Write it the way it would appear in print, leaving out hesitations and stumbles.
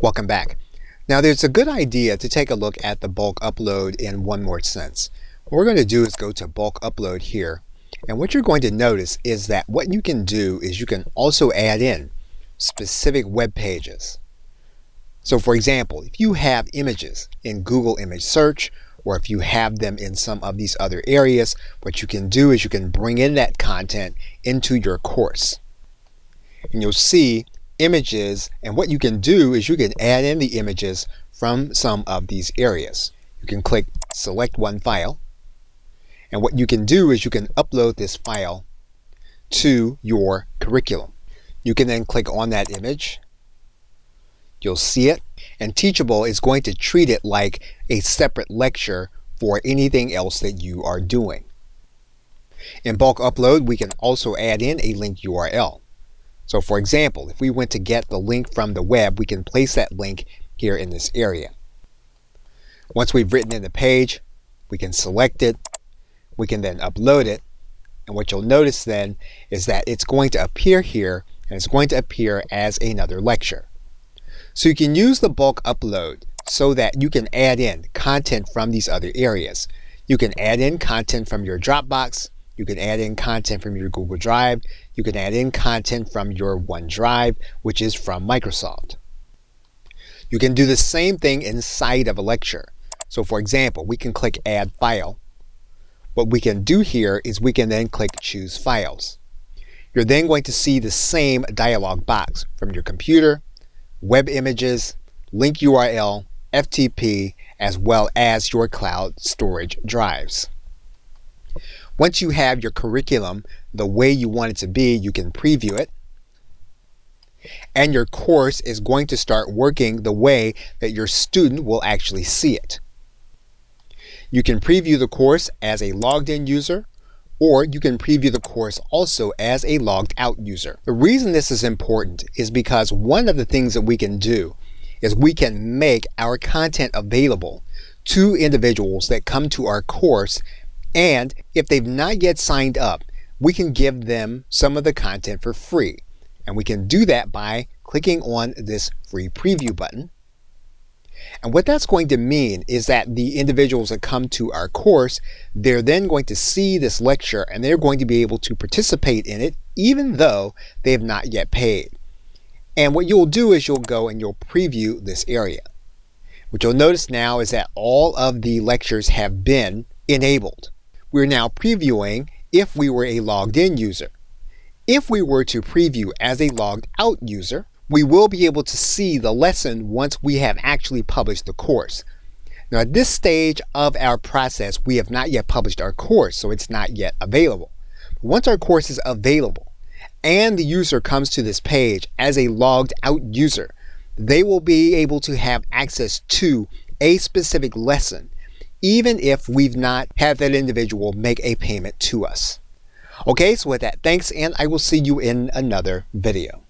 Welcome back. Now there's a good idea to take a look at the bulk upload in one more sense. What we're going to do is go to bulk upload here, and what you're going to notice is that what you can do is you can also add in specific web pages. So for example, if you have images in Google image search, or if you have them in some of these other areas, what you can do is you can bring in that content into your course. And you'll see images, and what you can do is you can add in the images from some of these areas. You can click select one file, and what you can do is you can upload this file to your curriculum. You can then click on that image, you'll see it, and Teachable is going to treat it like a separate lecture for anything else that you are doing. In bulk upload, we can also add in a link URL. So for example, if we went to get the link from the web, we can place that link here in this area. Once we've written in the page, we can select it, we can then upload it, and what you'll notice then is that it's going to appear here, and it's going to appear as another lecture. So you can use the bulk upload so that you can add in content from these other areas. You can add in content from your Dropbox, you can add in content from your Google Drive, you can add in content from your OneDrive, which is from Microsoft. You can do the same thing inside of a lecture. So for example, we can click Add File. What we can do here is we can then click Choose Files. You're then going to see the same dialog box from your computer, web images, link URL, FTP, as well as your cloud storage drives. Once you have your curriculum the way you want it to be, you can preview it, and your course is going to start working the way that your student will actually see it. You can preview the course as a logged in user, or you can preview the course also as a logged out user. The reason this is important is because one of the things that we can do is we can make our content available to individuals that come to our course, and if they've not yet signed up, we can give them some of the content for free. And we can do that by clicking on this free preview button. And what that's going to mean is that the individuals that come to our course, they're then going to see this lecture and they're going to be able to participate in it even though they have not yet paid. And what you'll do is you'll go and you'll preview this area. What you'll notice now is that all of the lectures have been enabled. We're now previewing if we were a logged in user. If we were to preview as a logged out user, we will be able to see the lesson once we have actually published the course. Now at this stage of our process, we have not yet published our course, so it's not yet available. Once our course is available and the user comes to this page as a logged out user, they will be able to have access to a specific lesson, even if we've not had that individual make a payment to us. Okay, so with that, thanks, and I will see you in another video.